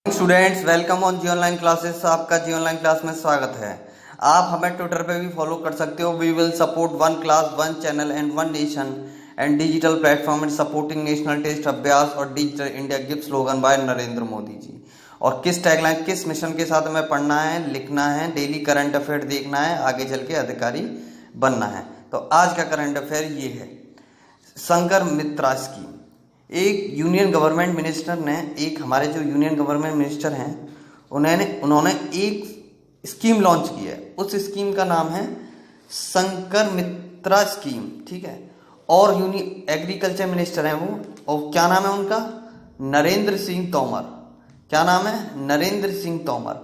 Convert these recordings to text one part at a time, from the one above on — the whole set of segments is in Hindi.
Students welcome on G online classes. आपका जी ऑनलाइन क्लास में स्वागत है। आप हमें ट्विटर पे भी फॉलो कर सकते हो। We will support one class one channel and one nation and digital platform in supporting national test Abhyas और digital India give slogan by Narendra Modi ji. और किस टैगलाइन किस मिशन के साथ हमें पढ़ना है, लिखना है, डेली करंट अफेयर देखना है, आगे चल के अधिकारी बनना है। तो आज का करंट अफेयर ये है, शंकर मित्रा स्कीम। एक यूनियन गवर्नमेंट मिनिस्टर ने, एक हमारे जो यूनियन गवर्नमेंट मिनिस्टर हैं, उन्होंने एक स्कीम लॉन्च की है। उस स्कीम का नाम है शंकर मित्रा स्कीम, ठीक है। और एग्रीकल्चर मिनिस्टर हैं वो, और क्या नाम है उनका? नरेंद्र सिंह तोमर। क्या नाम है? नरेंद्र सिंह तोमर।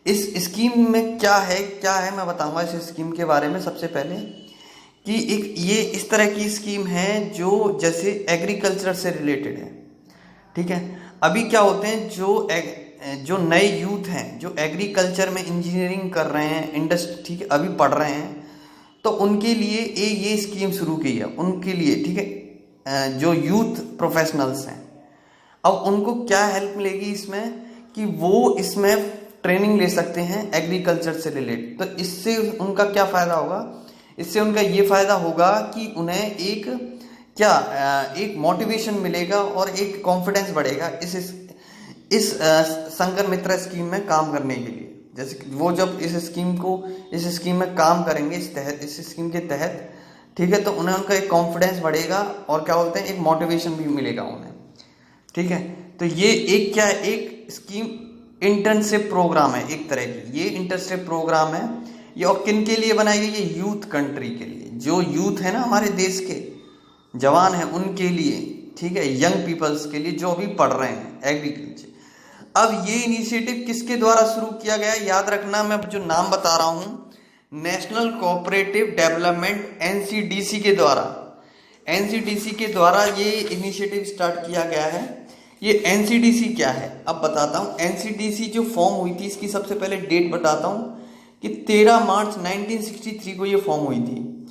इस स्कीम में क्या है मैं बताऊंगा इस स्कीम के बारे में। सबसे पहले कि एक ये इस तरह की स्कीम है जो जैसे एग्रीकल्चर से रिलेटेड है, ठीक है। अभी क्या होते हैं, जो नए यूथ हैं जो एग्रीकल्चर में इंजीनियरिंग कर रहे हैं, इंडस्ट्री, ठीक है, अभी पढ़ रहे हैं, तो उनके लिए ये स्कीम शुरू की है उनके लिए, ठीक है। जो यूथ प्रोफेशनल्स हैं, अब उनको क्या हेल्प मिलेगी इसमें कि वो इसमें ट्रेनिंग ले सकते हैं एग्रीकल्चर से रिलेटेड। तो इससे उनका क्या फ़ायदा होगा? इससे उनका ये फ़ायदा होगा कि उन्हें एक मोटिवेशन मिलेगा और एक कॉन्फिडेंस बढ़ेगा इस शंकर मित्रा स्कीम में काम करने के लिए। जैसे कि वो जब इस स्कीम में काम करेंगे, इस स्कीम के तहत, ठीक है, तो उन्हें उनका एक कॉन्फिडेंस बढ़ेगा और क्या बोलते हैं, एक मोटिवेशन भी मिलेगा उन्हें, ठीक है। तो ये एक स्कीम इंटर्नशिप प्रोग्राम है एक तरह की। ये इंटर्नशिप प्रोग्राम है ये, और किन के लिए बनाई गई? ये यूथ कंट्री के लिए, जो यूथ है ना हमारे देश के जवान हैं उनके लिए, ठीक है, यंग पीपल्स के लिए जो अभी पढ़ रहे हैं एग्रीकल्चर। अब ये इनिशिएटिव किसके द्वारा शुरू किया गया? याद रखना, मैं जो नाम बता रहा हूं, नेशनल कोऑपरेटिव डेवलपमेंट एनसीडीसी के द्वारा। एनसीडीसी के द्वारा ये इनिशिएटिव स्टार्ट किया गया है। ये एनसीडीसी क्या है अब बताता हूँ। एनसीडीसी जो फॉर्म हुई थी, इसकी सबसे पहले डेट बताता हूँ कि 13 मार्च 1963 को ये फॉर्म हुई थी।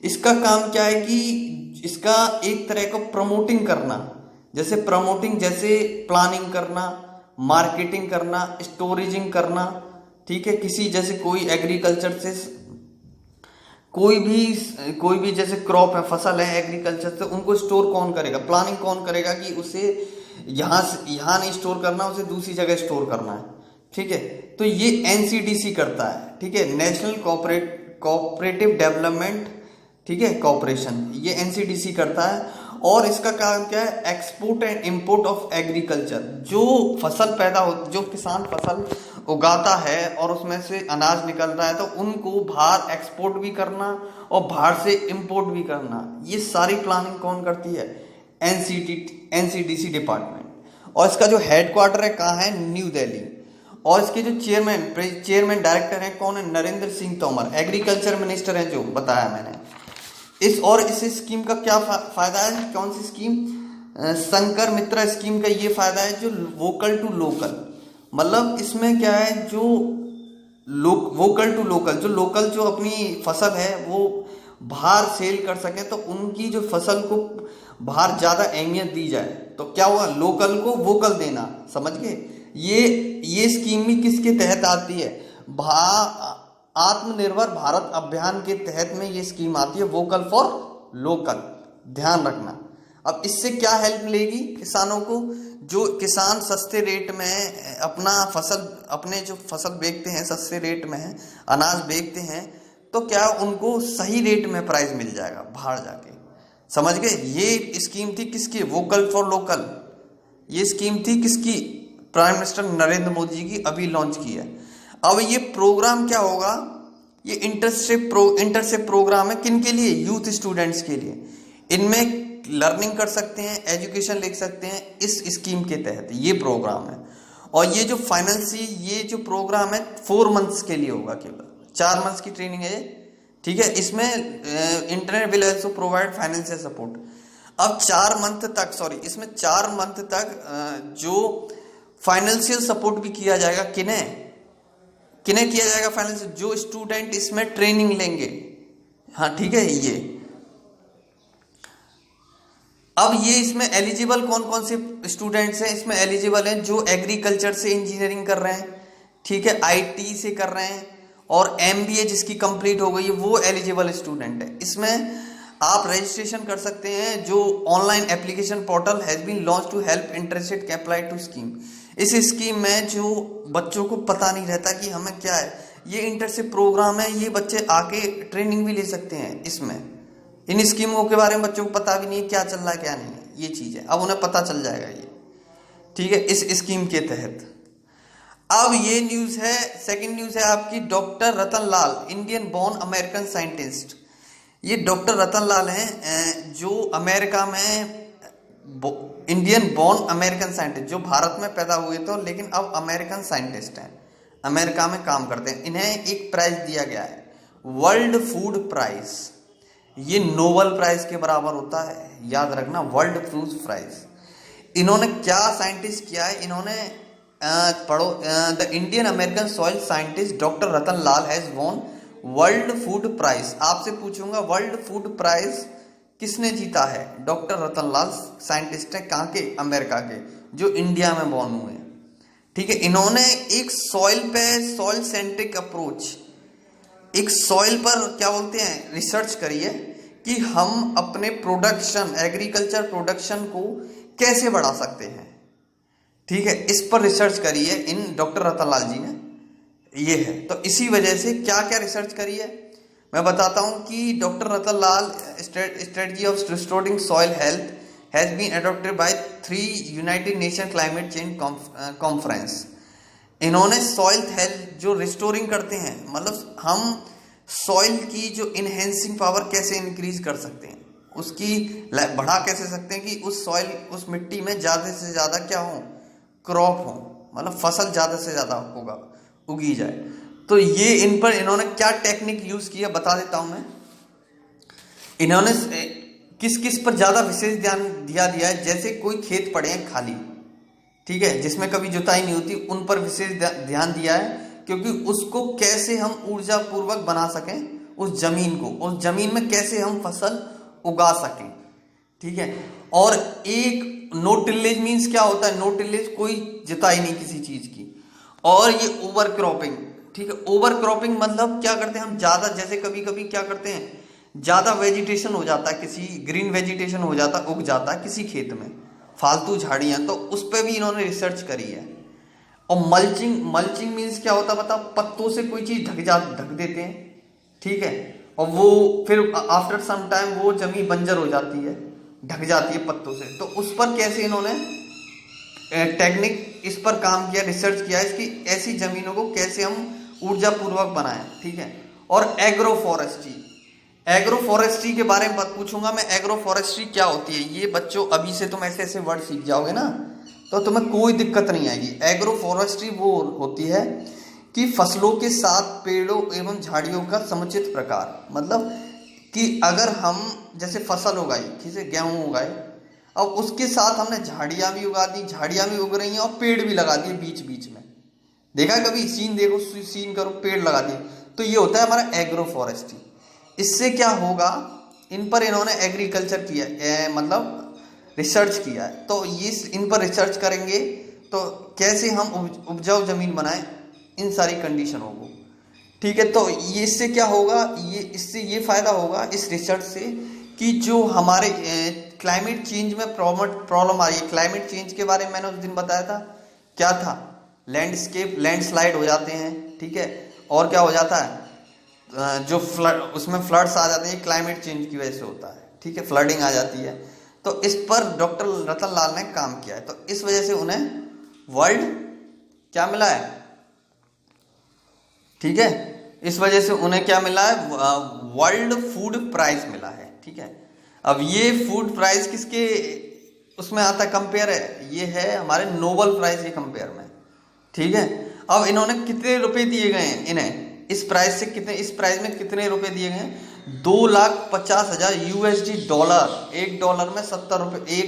इसका काम क्या है कि इसका एक तरह को प्रमोटिंग करना, जैसे प्लानिंग करना, मार्केटिंग करना, स्टोरेजिंग करना, ठीक है। किसी जैसे कोई एग्रीकल्चर से कोई भी जैसे क्रॉप है, फसल है एग्रीकल्चर से, उनको स्टोर कौन करेगा, प्लानिंग कौन करेगा कि उसे यहाँ नहीं स्टोर करना, उसे दूसरी जगह स्टोर करना है, ठीक है। तो ये एनसीडीसी करता है, ठीक है, नेशनल कोऑपरेटिव डेवलपमेंट, ठीक है, कॉर्पोरेशन, ये एनसीडीसी करता है। और इसका काम क्या है? Export and import of agriculture. जो किसान फसल उगाता है और उसमें से अनाज निकल रहा है, तो उनको बाहर एक्सपोर्ट भी करना और बाहर से इंपोर्ट भी करना, ये सारी प्लानिंग कौन करती है? NCDC department. और इसका जो हेडक्वार्टर है कहाँ है? न्यू दिल्ली। और इसके जो चेयरमैन डायरेक्टर हैं कौन है? नरेंद्र सिंह तोमर, एग्रीकल्चर मिनिस्टर हैं, जो बताया मैंने। इस स्कीम का क्या फायदा है? कौन सी स्कीम? शंकर मित्रा स्कीम का ये फायदा है जो वोकल टू लोकल, मतलब इसमें क्या है, जो वोकल टू लोकल, जो अपनी फसल है वो बाहर सेल कर सके, तो उनकी जो फसल को बाहर ज्यादा अहमियत दी जाए। तो क्या हुआ? लोकल को वोकल देना, समझ गए? ये स्कीम भी किसके तहत आती है? आत्मनिर्भर भारत अभियान के तहत में ये स्कीम आती है, वोकल फॉर लोकल, ध्यान रखना। अब इससे क्या हेल्प मिलेगी किसानों को? जो किसान सस्ते रेट में अपने जो फसल बेचते हैं, सस्ते रेट में अनाज बेचते हैं, तो क्या उनको सही रेट में प्राइस मिल जाएगा बाहर जाके, समझ गए? ये स्कीम थी किसकी? Vocal for local. ये स्कीम थी किसकी? प्राइम मिनिस्टर नरेंद्र मोदी जी की, अभी लॉन्च की है। अब ये प्रोग्राम क्या होगा? ये इंटर्नशिप प्रोग्राम है किन के लिए? यूथ स्टूडेंट्स के लिए। इनमें लर्निंग कर सकते हैं, एजुकेशन ले सकते हैं इस स्कीम के तहत, ये प्रोग्राम है। और ये जो प्रोग्राम है 4 मंथ्स के लिए होगा, केवल 4 मंथ्स की ट्रेनिंग है, ठीक है। इसमें internet will also provide financial support. अब 4 मंथ तक, इसमें 4 मंथ तक जो फाइनेंशियल सपोर्ट भी किया जाएगा। किन्हें किया जाएगा फाइनेंशियल? जो स्टूडेंट इसमें ट्रेनिंग लेंगे, हाँ, ठीक है। ये अब ये इसमें एलिजिबल कौन कौन से स्टूडेंट्स हैं, इसमें एलिजिबल हैं जो एग्रीकल्चर से इंजीनियरिंग कर रहे हैं, ठीक है, आईटी से कर रहे हैं, और एमबीए जिसकी कंप्लीट हो गई है वो एलिजिबल स्टूडेंट है। इसमें आप रजिस्ट्रेशन कर सकते हैं। जो online application portal has been launch to help interested can apply to scheme. इस स्कीम में जो बच्चों को पता नहीं रहता कि हमें क्या है, ये इंटर्नशिप प्रोग्राम है, ये बच्चे आके ट्रेनिंग भी ले सकते हैं। इसमें इन स्कीमों के बारे में बच्चों को पता भी नहीं है क्या चल रहा है क्या नहीं है, ये चीज़ है, अब उन्हें पता चल जाएगा ये, ठीक है, इस स्कीम के तहत। अब ये न्यूज़ है, सेकंड न्यूज़ है आपकी, डॉक्टर रतन लाल इंडियन बोर्न अमेरिकन साइंटिस्ट। ये डॉक्टर रतन लाल हैं जो अमेरिका में इंडियन बोर्न अमेरिकन साइंटिस्ट, जो भारत में पैदा हुए थे लेकिन अब अमेरिकन साइंटिस्ट हैं, अमेरिका में काम करते हैं। इन्हें एक प्राइज दिया गया है, वर्ल्ड फूड प्राइज। ये नोबेल प्राइज के बराबर होता है, याद रखना, वर्ल्ड फूड प्राइज। इन्होंने क्या साइंटिस्ट किया है, इन्होंने पढ़ो, the Indian American soil scientist doctor Rattan Lal has won World Food Prize. आपसे पूछूंगा वर्ल्ड फूड प्राइज किसने जीता है? डॉक्टर रतन लाल साइंटिस्ट है, कहाँ के? अमेरिका के, जो इंडिया में बॉर्न हुए, ठीक है। इन्होंने एक सॉइल पे, सॉइल सेंट्रिक अप्रोच, एक सॉइल पर क्या बोलते हैं, रिसर्च करी है कि हम अपने प्रोडक्शन, एग्रीकल्चर प्रोडक्शन को कैसे बढ़ा सकते हैं, ठीक है, इस पर रिसर्च करी है इन डॉक्टर रतन लाल जी ने, ये है। तो इसी वजह से क्या क्या रिसर्च करी है मैं बताता हूं कि doctor Rattan Lal strategy of restoring soil health has been adopted by 3 United Nation climate change conference. इन्होंने सॉइल हेल्थ जो रिस्टोरिंग करते हैं, मतलब हम सॉइल की जो इनहेंसिंग पावर कैसे इंक्रीज कर सकते हैं, उसकी बढ़ा कैसे सकते हैं कि उस सॉइल, उस मिट्टी में ज़्यादा से ज़्यादा क्या हो, क्रॉप हो, मतलब फसल ज़्यादा से ज़्यादा होगा, उगी जाए। तो ये इन पर इन्होंने क्या टेक्निक यूज़ किया बता देता हूँ मैं। इन्होंने किस किस पर ज़्यादा विशेष ध्यान दिया है, जैसे कोई खेत पड़े हैं खाली, ठीक है, जिसमें कभी जुताई नहीं होती, उन पर विशेष ध्यान दिया है, क्योंकि उसको कैसे हम ऊर्जा पूर्वक बना सकें, उस जमीन को, उस जमीन में कैसे हम फसल उगा सकें, ठीक है। और एक नो टिलेज मीन्स क्या होता है, नो टिलेज कोई जुताई नहीं किसी चीज की, और ये ओवर क्रॉपिंग, ठीक है। ओवर क्रॉपिंग मतलब क्या करते हैं हम, ज्यादा, जैसे कभी कभी क्या करते हैं, ज्यादा वेजिटेशन हो जाता है, किसी ग्रीन वेजिटेशन हो जाता है, उग जाता है किसी खेत में, फालतू झाड़ियां, तो उस पर भी इन्होंने रिसर्च करी है। और मल्चिंग, मल्चिंग मीन्स क्या होता है बता, पत्तों से कोई चीज ढक देते हैं, ठीक है, और वो फिर आफ्टर सम टाइम वो जमीन बंजर हो जाती है, ढक जाती है पत्तों से। तो उस पर कैसे इन्होंने टेक्निक, इस पर काम किया, रिसर्च किया, इसकी ऐसी जमीनों को कैसे हम ऊर्जा पूर्वक बनाएं, ठीक है। और एग्रो फॉरेस्ट्री, एग्रो फॉरेस्ट्री के बारे में पूछूंगा मैं, एग्रो फॉरेस्ट्री क्या होती है, ये बच्चों अभी से तुम ऐसे ऐसे वर्ड सीख जाओगे ना तो तुम्हें कोई दिक्कत नहीं आएगी। एग्रो फॉरेस्ट्री वो होती है कि फसलों के साथ पेड़ों एवं झाड़ियों का समुचित प्रकार, मतलब कि अगर हम जैसे फसल उगाई, जैसे गेहूं उगाए, अब उसके साथ हमने झाड़ियां भी उगा दी, झाड़ियां भी उग रही हैं और पेड़ भी लगा दिए बीच बीच में, देखा कभी सीन, देखो सीन करो, पेड़ लगा दिए, तो ये होता है हमारा एग्रो फॉरेस्ट्री। इससे क्या होगा, इन पर इन्होंने एग्रीकल्चर किया, मतलब रिसर्च किया है, तो ये इन पर रिसर्च करेंगे तो कैसे हम उपजाऊ जमीन बनाएं इन सारी कंडीशनों को, ठीक है। तो ये इससे क्या होगा, ये इससे ये फायदा होगा इस रिसर्च से कि जो हमारे क्लाइमेट चेंज में प्रॉब्लम आ रही है, क्लाइमेट चेंज के बारे में मैंने उस दिन बताया था, क्या था, लैंडस्केप, लैंडस्लाइड हो जाते हैं, ठीक है, और क्या हो जाता है, जो फ्लड, उसमें फ्लड्स आ जाते हैं, क्लाइमेट चेंज की वजह से होता है, ठीक है, फ्लडिंग आ जाती है। तो इस पर डॉक्टर रतन लाल ने काम किया है, तो इस वजह से उन्हें वर्ल्ड क्या मिला है, ठीक है, इस वजह से उन्हें क्या मिला है, वर्ल्ड फूड प्राइज मिला है, ठीक है। अब ये फूड प्राइज किसके उसमें आता है, कंपेयर है, ये है हमारे नोबेल प्राइज के कंपेयर में, ठीक है। अब इन्होंने कितने रुपए दिए गए हैं इन्हें, इस प्राइस से कितने, इस प्राइस में कितने रुपए दिए गए हैं, 2,50,000 USD डॉलर, एक डॉलर में 70 रुपये,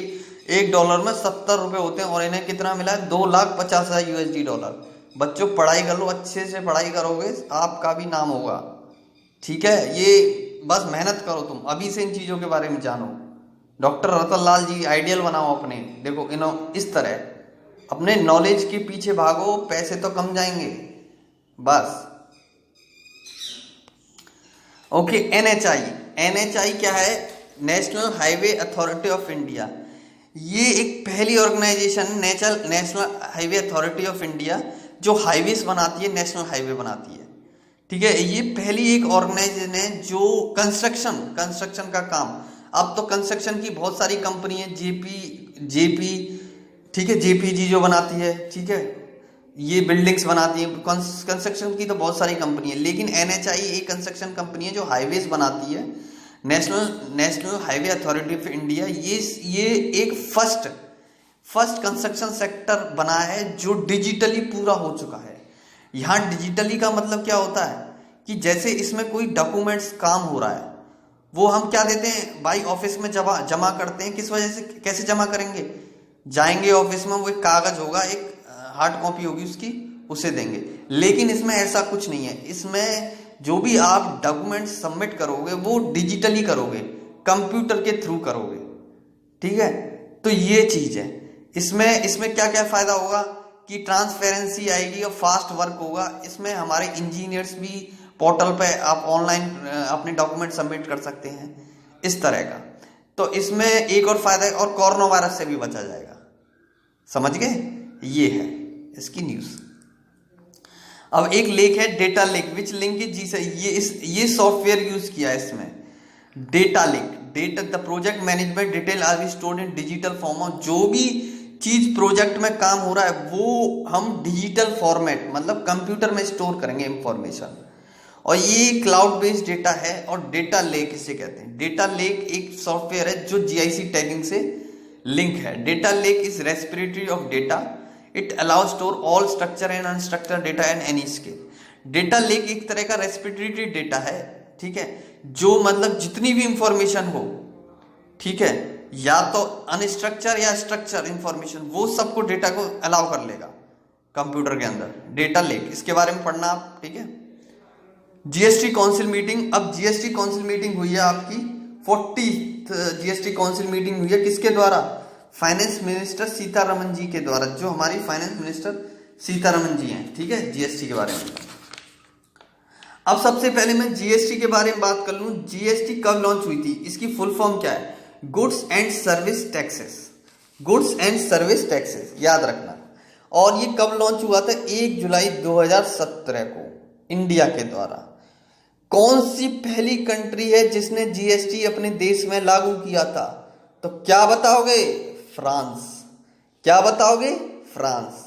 एक डॉलर में 70 रुपये होते हैं, और इन्हें कितना मिला है, 2,50,000 USD डॉलर। बच्चों पढ़ाई कर लो, अच्छे से पढ़ाई करोगे आपका भी नाम होगा, ठीक है। ये बस मेहनत करो, तुम अभी से इन चीज़ों के बारे में जानो, डॉक्टर रतन लाल जी आइडियल बनाओ अपने, देखो इनो इस तरह अपने नॉलेज के पीछे भागो, पैसे तो कम जाएंगे बस। ओके, एनएचआई, एनएचआई क्या है? National Highway Authority of India. ये एक पहली organisation National Highway Authority of India जो हाईवेज बनाती है, नेशनल हाईवे बनाती है, ठीक है। ये पहली एक ऑर्गेनाइजेशन है जो कंस्ट्रक्शन का काम, अब तो कंस्ट्रक्शन की बहुत सारी कंपनी है, जेपी, ठीक है, जेपीजी जो बनाती है, ठीक है, ये बिल्डिंग्स बनाती है, कंस्ट्रक्शन की तो बहुत सारी कंपनी है, लेकिन एनएचआई एक कंस्ट्रक्शन कंपनी है जो हाईवेज बनाती है, National Highway Authority of India. ये एक फर्स्ट कंस्ट्रक्शन सेक्टर बना है जो डिजिटली पूरा हो चुका है। यहाँ डिजिटली का मतलब क्या होता है कि जैसे इसमें कोई डॉक्यूमेंट्स काम हो रहा है, वो हम क्या देते हैं भाई, ऑफिस में जमा करते हैं, किस वजह से, कैसे जमा करेंगे? जाएंगे ऑफिस में, वो एक कागज होगा, एक हार्ड कॉपी होगी उसकी, उसे देंगे। लेकिन इसमें ऐसा कुछ नहीं है, इसमें जो भी आप डॉक्यूमेंट सबमिट करोगे वो डिजिटली करोगे, कंप्यूटर के थ्रू करोगे, ठीक है। तो ये चीज है इसमें क्या क्या फायदा होगा कि ट्रांसपेरेंसी आएगी और फास्ट वर्क होगा। इसमें हमारे इंजीनियर्स भी पोर्टल पे आप ऑनलाइन अपने डॉक्यूमेंट सबमिट कर सकते हैं, इस तरह का। तो इसमें एक और फायदा है, और कोरोना वायरस से भी बचा जाएगा, समझ गए? ये है इसकी न्यूज। अब एक लेक है data lake, which link is जी से, ये सॉफ्टवेयर यूज किया है इसमें, data lake. Data the project management detail are be stored in digital form. जो भी चीज प्रोजेक्ट में काम हो रहा है वो हम डिजिटल फॉर्मेट, मतलब कंप्यूटर में स्टोर करेंगे इंफॉर्मेशन, और ये क्लाउड बेस्ड डेटा है। और डेटा लेक इसे कहते हैं। डेटा लेक एक सॉफ्टवेयर है जो जीआईसी टैगिंग से लिंक है। Data lake is respiratory of data, it allows store all structure and unstructured data and any scale. Data lake एक तरह का रेस्पिरेटरी डेटा है, ठीक है, जो मतलब जितनी भी इंफॉर्मेशन हो, ठीक है, या तो अनस्ट्रक्चर या स्ट्रक्चर इंफॉर्मेशन, वो सबको डेटा को अलाउ कर लेगा कंप्यूटर के अंदर। डेटा लेक, इसके बारे में पढ़ना आप, ठीक है। जीएसटी काउंसिल मीटिंग, अब जीएसटी काउंसिल मीटिंग हुई है आपकी 40th जीएसटी काउंसिल मीटिंग हुई है, किसके द्वारा? फाइनेंस मिनिस्टर सीतारमन जी के द्वारा, जो हमारी फाइनेंस मिनिस्टर सीतारमन जी हैं, ठीक है, जीएसटी के बारे में। अब सबसे पहले मैं जीएसटी के बारे में बात कर लूं। जीएसटी कब लॉन्च हुई थी? इसकी फुल फॉर्म क्या है? Goods and service taxes, goods and service taxes, याद रखना। और ये कब लॉन्च हुआ था? 1 जुलाई 2017 को इंडिया के द्वारा। कौन सी पहली कंट्री है जिसने जीएसटी अपने देश में लागू किया था? तो क्या बताओगे? फ्रांस। क्या बताओगे? फ्रांस।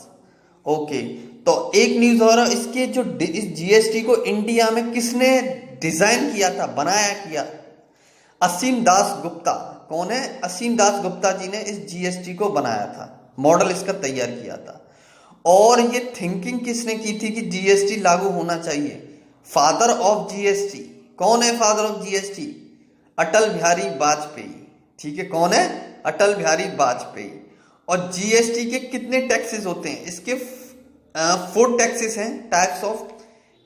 ओके, तो एक न्यूज और, इसके जो इस जीएसटी को इंडिया में किसने डिजाइन किया था, बनाया किया? असीम दास गुप्ता। कौन है? असीम दास गुप्ता जी ने इस जीएसटी को बनाया था, मॉडल इसका तैयार किया था। और ये थिंकिंग किसने की थी कि जीएसटी लागू होना चाहिए? Father of GST. कौन है father of GST? Atal Bihari Vajpayee, ठीक है। कौन है? अटल बिहारी वाजपेयी। और जीएसटी के कितने टैक्सेस होते हैं? इसके 4 टैक्सेस हैं, टाइप्स ऑफ।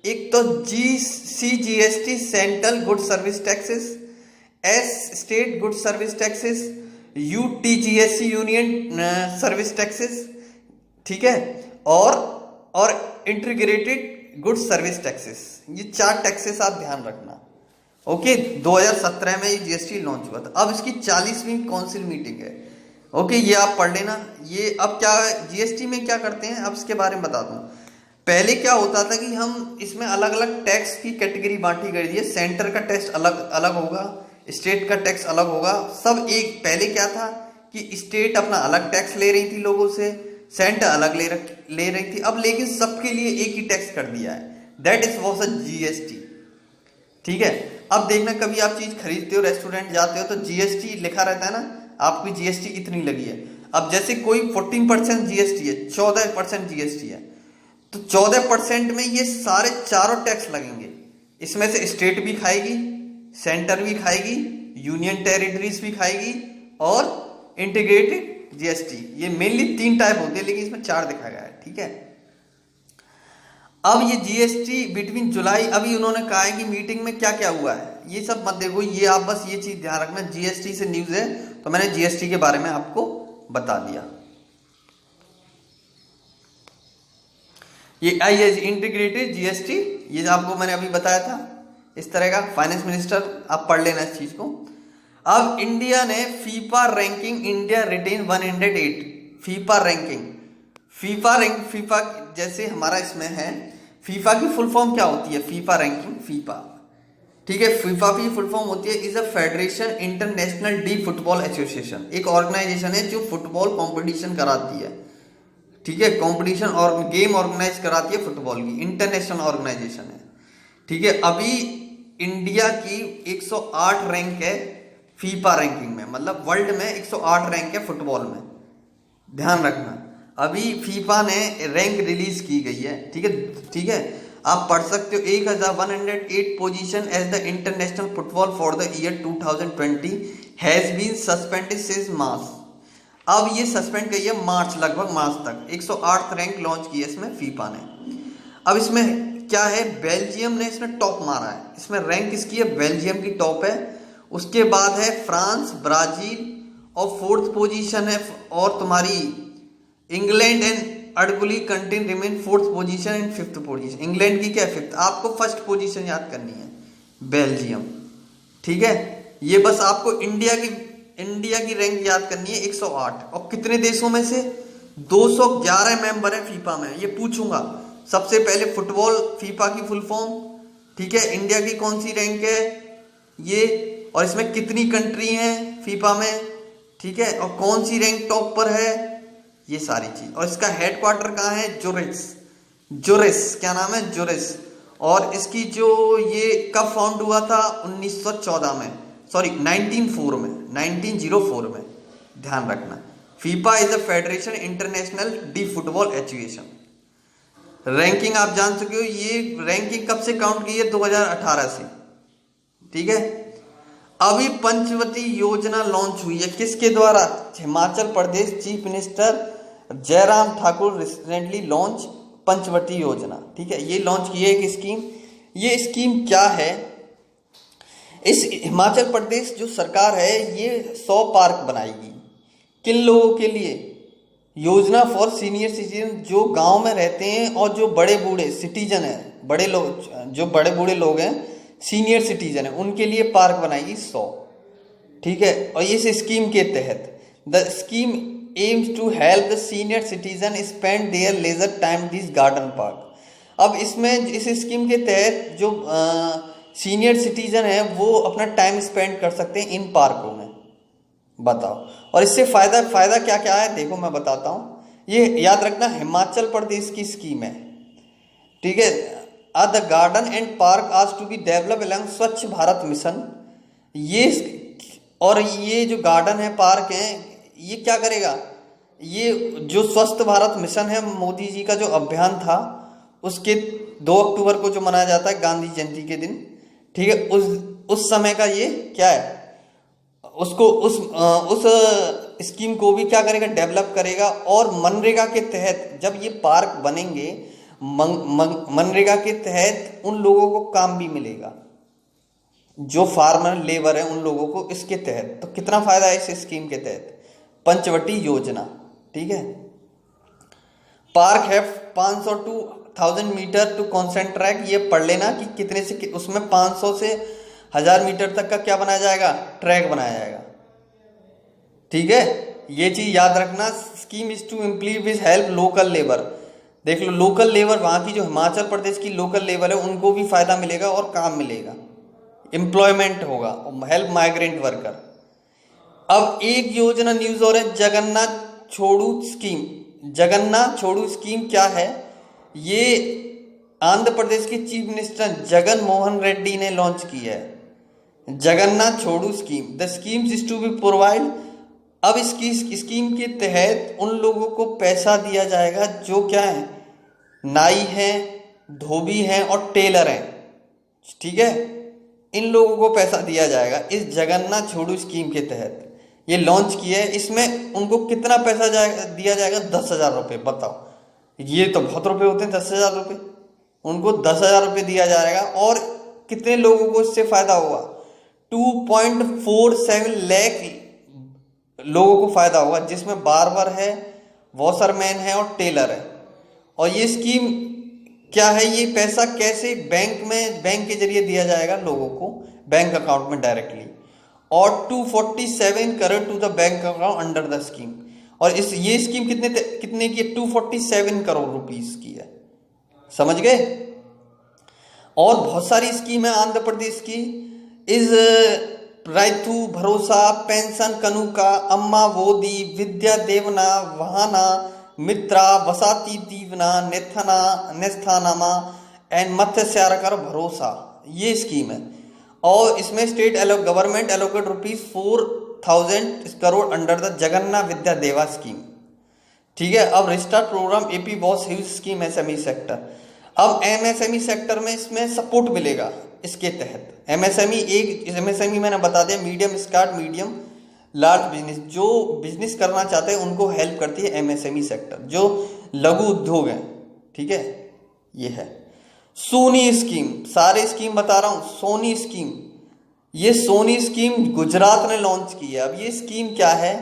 एक तो CGST, central good service taxes, S state good service taxes, UTGSC union service taxes, ठीक है, और इंटीग्रेटेड गुड सर्विस टैक्सेस। ये 4 टैक्सेस आप ध्यान रखना। ओके, 2017 में ये जीएसटी लॉन्च हुआ था। अब इसकी 40वीं काउंसिल मीटिंग है। ओके, ये आप पढ़ लेना। ये अब क्या जीएसटी में क्या करते हैं, अब इसके बारे में बता दूं। पहले क्या होता था कि हम इसमें अलग अलग टैक्स की कैटेगरी बांटी गई थी। सेंटर का टैक्स अलग अलग होगा, स्टेट का टैक्स अलग होगा, सब एक। पहले क्या था कि स्टेट अपना अलग टैक्स ले रही थी लोगों से, सेंटर अलग ले रही थी। अब लेकिन सबके लिए एक ही टैक्स कर दिया है, that is was a GST, ठीक है। अब देखना, कभी आप चीज खरीदते हो, रेस्टोरेंट जाते हो, तो जीएसटी लिखा रहता है ना, आपकी जीएसटी इतनी लगी है। अब जैसे कोई 14% जीएसटी है, 14% जीएसटी है, तो 14% में ये सारे चारों टैक्स लगेंगे। इसमें से स्टेट भी खाएगी, सेंटर भी खाएगी, यूनियन टेरिटरीज भी खाएगी, और इंटीग्रेटेड जीएसटी। ये मेनली 3 टाइप होते हैं, लेकिन इसमें 4 दिखा गया है, ठीक है। अब ये जीएसटी बिटवीन जुलाई, अभी उन्होंने कहा है कि मीटिंग में क्या क्या हुआ है, ये सब मत देखो, ये आप बस ये चीज ध्यान रखना, जीएसटी से न्यूज है तो मैंने जीएसटी के बारे में आपको बता दिया। ये आई एज इंटीग्रेटेड जीएसटी, ये आपको मैंने अभी बताया था, इस तरह का फाइनेंस मिनिस्टर, आप पढ़ लेना इस चीज को। अब इंडिया ने FIFA ranking, India retain 108, FIFA ranking, FIFA जैसे हमारा इसमें है, फीफा की फुल फॉर्म क्या होती है, फीफा रैंकिंग, फीफा, ठीक है, फीफा की फुल फॉर्म होती है is a federation international D football association, एक ऑर्गेनाइजेशन है जो फुटबॉल कंपटीशन कराती है, ठीक है, कंपटीशन और गेम ऑर्गेनाइज कराती है फुटबॉल की, इंटरनेशनल ऑर्गेनाइजेशन है, ठीक है। अभी इंडिया की 108 रैंक है फीफा रैंकिंग में, मतलब वर्ल्ड में 108 रैंक है फुटबॉल में, ध्यान रखना। अभी फीफा ने रैंक रिलीज की गई है, ठीक है, ठीक है, आप पढ़ सकते हो, 1108 position as the international football for the year 2020 has been suspended since March. अब ये सस्पेंड गई है मार्च, लगभग मार्च तक। 108 रैंक लॉन्च की है इसमें फीफा ने। अब इसमें क्या है, बेल्जियम ने इसमें टॉप मारा है, इसमें रैंक किसकी है, बेल्जियम की टॉप है, उसके बाद है फ्रांस, ब्राजील, और फोर्थ पोजीशन है और तुम्हारी इंग्लैंड एंड अड़गुली country remain fourth position and fifth position. England की क्या फिफ्थ, आपको फर्स्ट पोजीशन याद करनी है, बेल्जियम, ठीक है। ये बस आपको इंडिया की रैंक याद करनी है 108, और कितने देशों में से, 211 मेंबर है फीफा में। ये पूछूंगा सबसे पहले, फुटबॉल फीफा की फुल फॉर्म, ठीक है, इंडिया की कौन सी रैंक है ये, और इसमें कितनी कंट्री हैं फीफा में, ठीक है, और कौन सी रैंक टॉप पर है, ये सारी चीज। और इसका हेडक्वार्टर कहाँ है, जोरेस, क्या नाम है, जोरेस। और इसकी जो ये कब फाउंड हुआ था, 1914 में, सॉरी 1904 में, ध्यान रखना। FIFA is a federation international D football association. Ranking आप जान चुके हो, ये रैंकिंग कब से काउंट की है, 2018 से, ठीक है। अभी पंचवटी योजना लॉन्च हुई है, किसके द्वारा, Himachal Pradesh chief minister Jairam Thakur recently launch Panchvati योजना, ठीक है। ये लॉन्च की है एक स्कीम। ये स्कीम क्या है, इस हिमाचल प्रदेश जो सरकार है ये 100 पार्क बनाएगी, किन लोगों के लिए, योजना फॉर सीनियर सिटीजन, जो गांव में रहते हैं और जो बड़े बूढ़े सिटीजन है, बड़े लोग, जो बड़े बूढ़े लोग हैं, सीनियर सिटीजन है, उनके लिए पार्क बनाएगी 100, ठीक है। और इस स्कीम के तहत the scheme aims to help the senior citizen spend their leisure time this garden park. अब इसमें इस स्कीम के तहत जो सीनियर सिटीजन है वो अपना टाइम स्पेंड कर सकते हैं इन पार्कों में, बताओ। और इससे फायदा क्या क्या है, देखो मैं बताता हूँ। ये याद रखना, हिमाचल प्रदेश की स्कीम है, ठीक है। द गार्डन एंड पार्क आज टू बी डेवलप अलॉन्ग स्वच्छ भारत मिशन। ये और ये जो गार्डन है, पार्क है, ये क्या करेगा, ये जो स्वस्थ भारत मिशन है, मोदी जी का जो अभियान था, उसके 2 अक्टूबर को जो मनाया जाता है गांधी जयंती के दिन, ठीक है, उस समय का ये क्या है, उसको उस स्कीम को भी क्या करेगा, डेवलप करेगा। और मनरेगा के तहत जब ये पार्क बनेंगे, मनरेगा के तहत उन लोगों को काम भी मिलेगा जो फार्मर लेबर है, उन लोगों को इसके तहत। तो कितना फायदा है इस स्कीम के तहत, पंचवटी योजना, ठीक है। पार्क है 500 to 1000 metre to consent track, ये पढ़ लेना कि कितने से, उसमें 500 से 1000 मीटर तक का क्या बनाया जाएगा, ट्रैक बनाया जाएगा, ठीक है। ये चीज याद रखना। Scheme is to improve with help local labour, देख लो, लोकल लेबर, वहां की जो हिमाचल प्रदेश की लोकल लेबर है उनको भी फायदा मिलेगा और काम मिलेगा, एम्प्लॉयमेंट होगा, हेल्प माइग्रेंट वर्कर। अब एक योजना न्यूज और है, जगन्नाथ छोड़ू स्कीम। जगन्नाथ छोड़ू स्कीम क्या है, ये आंध्र प्रदेश के चीफ मिनिस्टर जगन मोहन रेड्डी ने लॉन्च की है, Jagananna Chedodu scheme. The scheme is to be provide, अब इसकी स्कीम के तहत उन लोगों को पैसा दिया जाएगा जो क्या है, नाई हैं, धोबी हैं और टेलर हैं, ठीक है, इन लोगों को पैसा दिया जाएगा इस जगन्नाथ छोड़ू स्कीम के तहत। ये लॉन्च किया है, इसमें उनको कितना पैसा दिया जाएगा, 10,000 रुपये। बताओ, ये तो बहुत रुपए होते हैं, 10,000 रुपये, उनको 10,000 रुपये दिया जाएगा। और कितने लोगों को इससे फायदा होगा? 2.47 लाख लोगों को फायदा होगा, जिसमें बार्बर है, वॉशरमैन है और टेलर है। और ये स्कीम क्या है? ये पैसा कैसे बैंक के जरिए दिया जाएगा लोगों को बैंक अकाउंट में डायरेक्टली, और 247 crore to the bank account under the scheme. और ये स्कीम कितने की है? 247 करोड़ रुपीस की है। समझ गए? और बहुत सारी स्कीम है आंध्र प्रदेश की। इस रायतु भरोसा, पेंशन कनुका, अम्मा वोदी, विद्या देवना, वहाना मित्रा, वसाती दीवना, नेस्थानामा एंड मत्स्यारकर भरोसा, ये स्कीम है। और इसमें state government allocate ₹4,000 crore under the Jagananna Vidya Deevena scheme. ठीक है। अब restart program AP boss huge scheme SME sector. अब एमएसएमई सेक्टर में इसमें सपोर्ट मिलेगा इसके तहत। एमएसएमई मैंने बता दिया, medium start, medium large business, जो बिजनेस करना चाहते हैं उनको हेल्प करती है एमएसएमई सेक्टर, जो लघु उद्योग है। ठीक है, ये है सोनी स्कीम। सारे स्कीम बता रहा हूं। सोनी स्कीम, ये सोनी स्कीम गुजरात ने लॉन्च की है। अब ये स्कीम क्या है?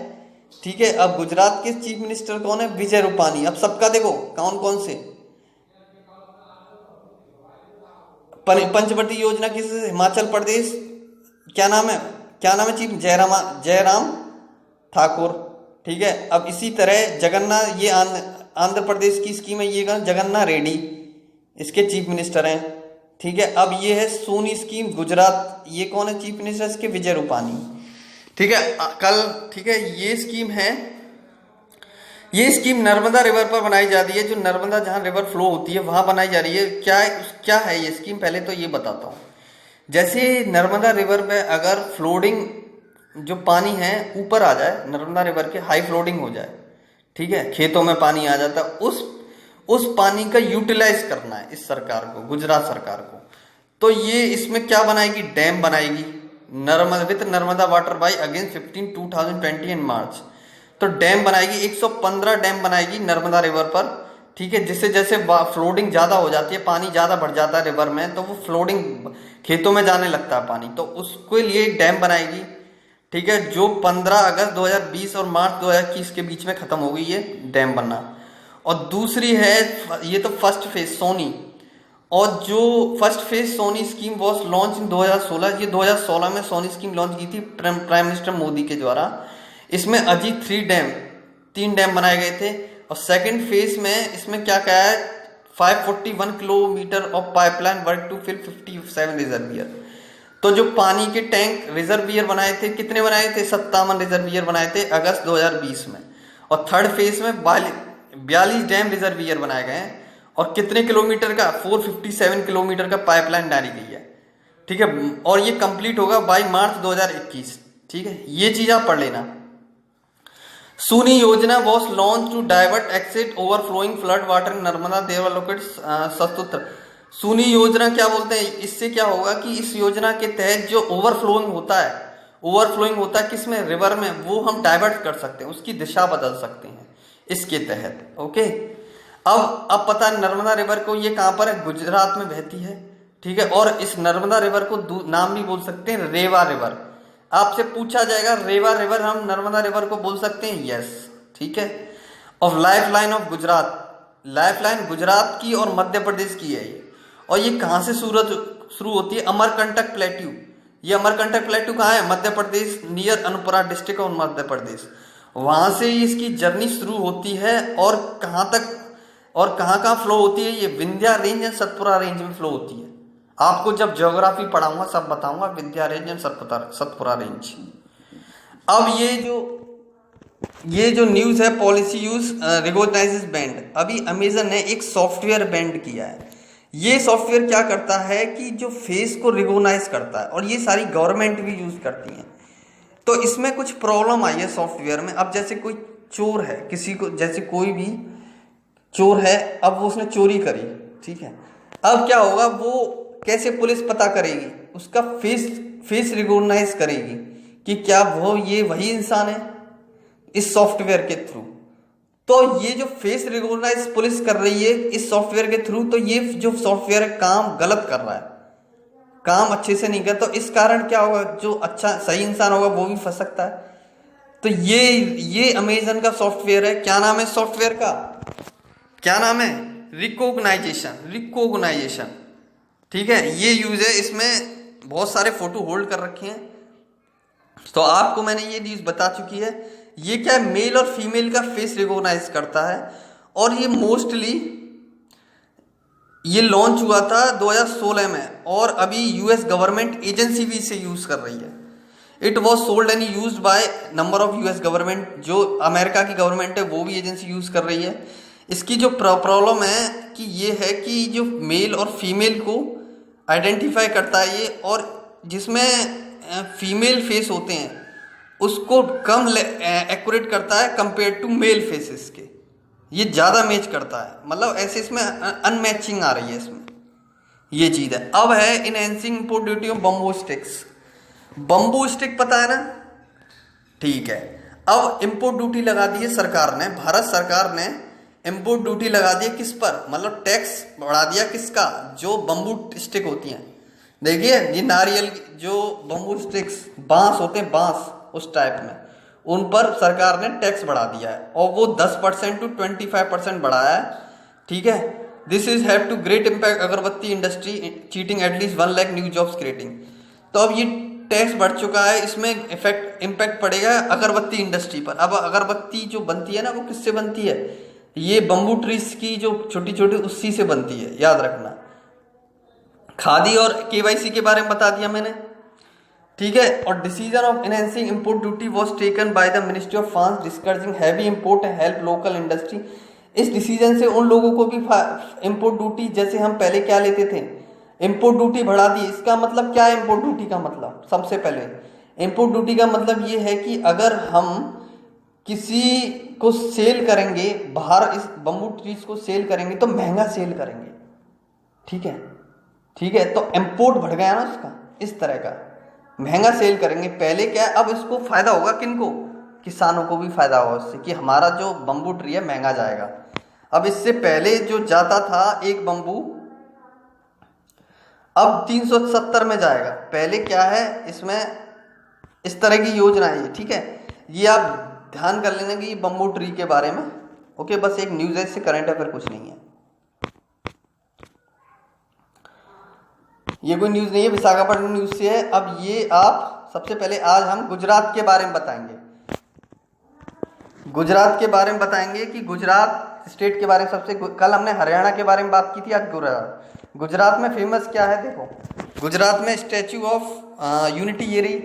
ठीक है। अब गुजरात के चीफ मिनिस्टर कौन है? विजय रूपानी। अब सबका देखो कौन कौन से। पंचवटी योजना किस? हिमाचल प्रदेश। क्या नाम है चीफ? जयराम ठाकुर। ठीक है। अब इसी तरह जगन्ना, ये आंध्र प्रदेश की स्कीम है, ये जगन्ना रेड्डी इसके चीफ मिनिस्टर हैं। ठीक है। अब ये है सोनी स्कीम गुजरात, ये कौन है चीफ मिनिस्टर इसके? विजय रूपानी। ठीक है। कल, ठीक है, ये स्कीम है। ये स्कीम नर्मदा रिवर पर बनाई जा रही है, जो नर्मदा जहां रिवर फ्लो होती है वहां बनाई जा रही है। क्या है ये स्कीम? पहले तो ये बताता हूँ। जैसे नर्मदा रिवर पे अगर फ्लोडिंग, जो पानी है ऊपर आ जाए, नर्मदा रिवर के हाई फ्लोडिंग हो जाए, ठीक है, खेतों में पानी आ जाता है, उस पानी का यूटिलाइज करना है इस सरकार को, गुजरात सरकार को। तो ये इसमें क्या बनाएगी? डैम बनाएगी, नर्मदा वाटर बाय अगेंस्ट 15/2020 इन मार्च। तो डैम बनाएगी, 115 डैम बनाएगी नर्मदा रिवर पर। ठीक है। जिससे जैसे फ्लोडिंग ज्यादा हो जाती है, पानी ज्यादा बढ़ जाता है रिवर में, तो वो फ्लोडिंग खेतों में जाने लगता है पानी, तो उसके लिए डैम बनाएगी। ठीक है। जो 15 अगस्त 2020 और मार्च 2021 के बीच में खत्म हो गई ये डैम बनना। और दूसरी है, ये तो फर्स्ट फेज सोनी, और जो फर्स्ट फेज सोनी स्कीम वॉज लॉन्च इन 2016। ये 2016 में सोनी स्कीम लॉन्च की थी प्राइम मिनिस्टर मोदी के द्वारा। इसमें अजीत 3 डैम बनाए गए थे। और सेकंड फेज में इसमें क्या क्या है? 541 kilometre of pipeline work to fill 57 reservoir. तो जो पानी के टैंक रिजर्वियर बनाए थे, कितने बनाए थे? 57 रिजर्वियर बनाए थे अगस्त 2020 में। और थर्ड फेज में 42 डैम रिजर्वियर बनाए गए हैं। और कितने किलोमीटर का? 457 किलोमीटर का पाइपलाइन डाली गई है। ठीक है। और ये कंप्लीट होगा बाई मार्च 2021। ठीक है, ये चीज आप पढ़ लेना। सुनी योजना was launch to divert excess overflowing flood water Narmada देवलोकेट सस्तुत्र। सुनी योजना क्या बोलते हैं? इससे क्या होगा कि इस योजना के तहत जो ओवरफ्लोइंग होता है किसमें? रिवर में, वो हम डाइवर्ट कर सकते हैं, उसकी दिशा बदल सकते हैं इसके तहत। ओके। अब पता है नर्मदा रिवर को, ये कहां पर है? गुजरात में बहती है। ठीक है। और इस नर्मदा रिवर को नाम भी बोल सकते हैं रेवा रिवर। आपसे पूछा जाएगा रेवा रिवर हम नर्मदा रिवर को बोल सकते हैं? यस। ठीक है। Of life line of Gujarat, life line Gujarat की और मध्य प्रदेश की है ये। और ये कहां से शुरू होती है? अमरकंटक प्लेट्यू। ये अमरकंटक प्लेट्यू कहाँ है? Madhya Pradesh, near अनुपरा district of Madhya Pradesh. वहां से इसकी जर्नी शुरू होती है और कहां तक और कहां फ्लो होती है? ये Vindhya range and Satpura range में फ्लो होती है। आपको जब ज्योग्राफी पढ़ाऊंगा सब बताऊंगा, Vindhya range and Satpura range. अब ये जो न्यूज है, पॉलिसी यूज रिकॉग्नाइजेस बैंड। अभी अमेजन ने एक सॉफ्टवेयर बैंड किया है। ये सॉफ्टवेयर क्या करता है कि जो फेस को रिकॉग्नाइज करता है, और ये सारी गवर्नमेंट भी यूज करती हैं। तो इसमें कुछ प्रॉब्लम आई है सॉफ्टवेयर में। अब जैसे कोई चोर है, किसी को, जैसे कोई भी चोर है, अब वो उसने चोरी करी, ठीक है, अब क्या होगा? वो कैसे पुलिस पता करेगी? उसका फेस रिकॉग्नाइज करेगी कि क्या वो ये वही इंसान है, इस सॉफ्टवेयर के थ्रू। तो ये जो फेस रिकॉग्नाइज पुलिस कर रही है इस सॉफ्टवेयर के थ्रू, तो ये जो सॉफ्टवेयर है काम गलत कर रहा है, काम अच्छे से नहीं कर, तो इस कारण क्या होगा, जो अच्छा सही इंसान होगा वो भी फंस सकता है। तो ये अमेजन का सॉफ्टवेयर है। क्या नाम है सॉफ्टवेयर का, क्या नाम है, रिकॉग्नाइजेशन। ठीक है, ये यूज है, इसमें बहुत सारे फोटो होल्ड कर रखे हैं। तो आपको मैंने ये न्यूज बता चुकी है। ये क्या है, मेल और फीमेल का फेस रिकॉग्नाइज करता है, और ये मोस्टली ये लॉन्च हुआ था 2016 में, और अभी यूएस गवर्नमेंट एजेंसी भी इसे यूज कर रही है। It was sold and use by number of US government, जो अमेरिका की गवर्नमेंट है वो भी एजेंसी यूज कर रही है। इसकी जो प्रॉब्लम है कि ये है कि जो मेल और फीमेल को आइडेंटिफाई करता है ये, और जिसमें फीमेल फेस होते हैं उसको कम एक्यूरेट करता है कंपेयर टू मेल फेसेस के, ये ज़्यादा मैच करता है, मतलब ऐसे इसमें अनमैचिंग आ रही है इसमें, ये चीज़ है। अब है enhancing import duty of bamboo sticks. Bamboo stick पता है ना, ठीक है। अब इम्पोर्ट ड्यूटी लगा दी है सरकार ने, भारत सरकार ने इम्पोर्ट ड्यूटी लगा दी है किस पर, मतलब टैक्स बढ़ा दिया किसका, जो बम्बू स्टिक होती हैं। देखिए ये नारियल जो बम्बू स्टिक्स बांस होते हैं, बांस उस टाइप में, उन पर सरकार ने टैक्स बढ़ा दिया है, और वो 10% टू 25% बढ़ाया है। ठीक है, this is have to great impact agarbatti industry cheating at least 1 lakh new jobs creating. तो अब ये टैक्स बढ़ चुका है, इसमें इम्पैक्ट पड़ेगा अगरबत्ती इंडस्ट्री पर। अब अगरबत्ती जो बनती है ना वो किससे बनती है, ये बम्बू ट्रीज की जो छोटी छोटी उसी से बनती है, याद रखना। खादी और केवाईसी के बारे में बता दिया मैंने, ठीक है। और decision of enhancing import duty was taken by the ministry of finance discouraging heavy import and help local industry. इस डिसीजन से उन लोगों को भी इंपोर्ट ड्यूटी, जैसे हम पहले क्या लेते थे, इंपोर्ट ड्यूटी बढ़ा दी। इसका मतलब क्या है इंपोर्ट ड्यूटी का मतलब, सबसे पहले इंपोर्ट ड्यूटी का मतलब ये है कि अगर हम किसी को सेल करेंगे बाहर, इस बम्बू ट्रीज को सेल करेंगे तो महंगा सेल करेंगे, ठीक है, ठीक है। तो इंपोर्ट बढ़ गया ना उसका, इस तरह का महंगा सेल करेंगे। पहले क्या है, अब इसको फायदा होगा किनको, किसानों को भी फायदा होगा उससे, कि हमारा जो बम्बू ट्री है महंगा जाएगा। अब इससे पहले जो जाता था एक बम्बू, अब 370 में जाएगा। पहले क्या है इसमें, इस तरह की योजना है, ठीक है। ये आप ध्यान कर लेना कि बम्बू ट्री के बारे में, ओके। बस एक न्यूज है, इससे करंट अफेयर कुछ नहीं है, ये कोई न्यूज नहीं है, विशाखापट्टनम न्यूज से है। अब ये आप सबसे पहले आज हम गुजरात के बारे में बताएंगे, गुजरात के बारे में बताएंगे कि गुजरात स्टेट के बारे में सबसे, कल हमने हरियाणा के बारे में बात की थी, आज गुजरात में फेमस क्या है देखो। गुजरात में स्टैच्यू ऑफ यूनिटी ये रही,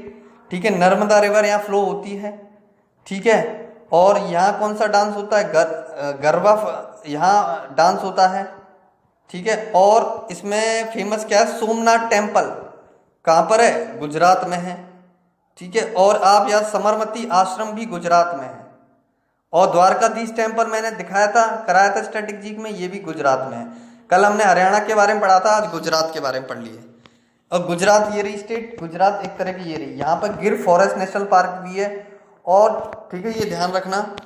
ठीक है। नर्मदा रिवर यहाँ फ्लो होती है, ठीक है। और यहाँ कौन सा डांस होता है, गरबा यहाँ डांस होता है, ठीक है। और इसमें फेमस क्या है, सोमनाथ टेम्पल कहाँ पर है, गुजरात में है, ठीक है। और आप यहाँ समरमती आश्रम भी गुजरात में है, और द्वारकाधीश टेम्पल मैंने दिखाया था, कराया था स्ट्रेटेजिक में, ये भी गुजरात में है। कल हमने हरियाणा के बारे में पढ़ा था, आज गुजरात के बारे में पढ़ लिए। और गुजरात ये रही स्टेट, गुजरात एक तरह की ये रही। यहाँ पर गिर फॉरेस्ट नेशनल पार्क भी है, और ठीक है, ये ध्यान रखना।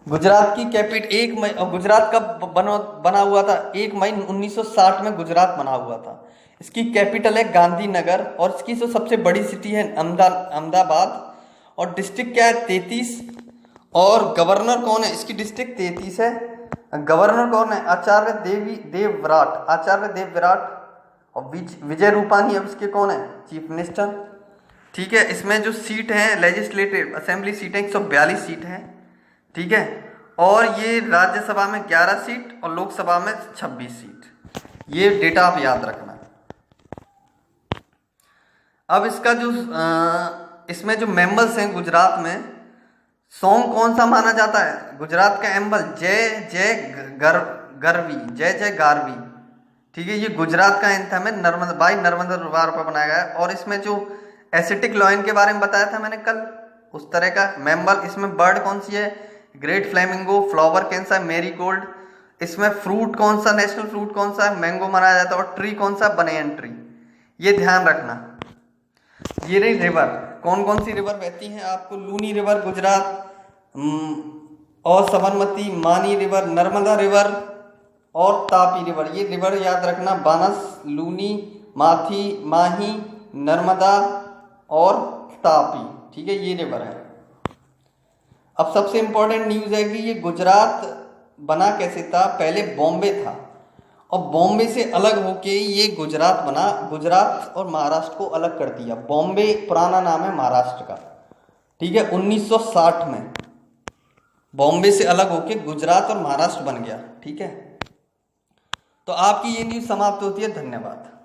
गुजरात की कैपिटल 1 मई, गुजरात कब बना हुआ था, 1 मई 1960 में गुजरात बना हुआ था। इसकी कैपिटल है गांधीनगर, और इसकी जो सबसे बड़ी सिटी है अहमदाबाद, और डिस्ट्रिक्ट क्या है 33, और गवर्नर कौन है, इसकी डिस्ट्रिक्ट 33 है। गवर्नर कौन है, आचार्य देवव्रत, आचार्य देवव्रत। और विजय रूपानी अब इसके कौन है, चीफ मिनिस्टर, ठीक है। इसमें जो सीट है लेजिस्लेटिव असेंबली सीट है 142 सीट है, ठीक है। और ये राज्यसभा में 11 सीट और लोकसभा में 26 सीट, ये डेटा आप याद रखना। अब इसका जो इसमें जो मेंबर्स हैं गुजरात में, सॉन्ग कौन सा माना जाता है, गुजरात का एम्बल जय जय गरवी, जय जय गारवी, ठीक है। ये गुजरात का एंथम है, नर्मदा रिवर पर बनाया गया है। और इसमें जो एसिटिक लॉयन के बारे में बताया था मैंने कल, उस तरह का मेंबल। इसमें बर्ड कौन सी है, ग्रेट फ्लेमिंगो। फ्लावर कौन सा, मेरी गोल्ड। इसमें फ्रूट कौन सा, नेशनल फ्रूट कौन सा, मैंगो मनाया जाता है। और ट्री कौन सा, बनियन ट्री, ये ध्यान रखना। ये रही रिवर, कौन कौन सी रिवर बहती हैं आपको, लूनी रिवर गुजरात, और साबरमती, मानी रिवर, नर्मदा रिवर और तापी रिवर। ये रिवर याद रखना, बानस, लूनी, माथी, माही, नर्मदा और तापी। ठीक है, ये रिवर है। अब सबसे इंपॉर्टेंट न्यूज़ है कि ये गुजरात बना कैसे था। पहले बॉम्बे था और बॉम्बे से अलग होके ये गुजरात बना। गुजरात और महाराष्ट्र को अलग कर दिया। बॉम्बे पुराना नाम है महाराष्ट्र का। ठीक है, 1960 में बॉम्बे से अलग होके गुजरात और महाराष्ट्र बन गया। ठीक है, तो आपकी ये न्यूज़ समाप्त होती है। धन्यवाद।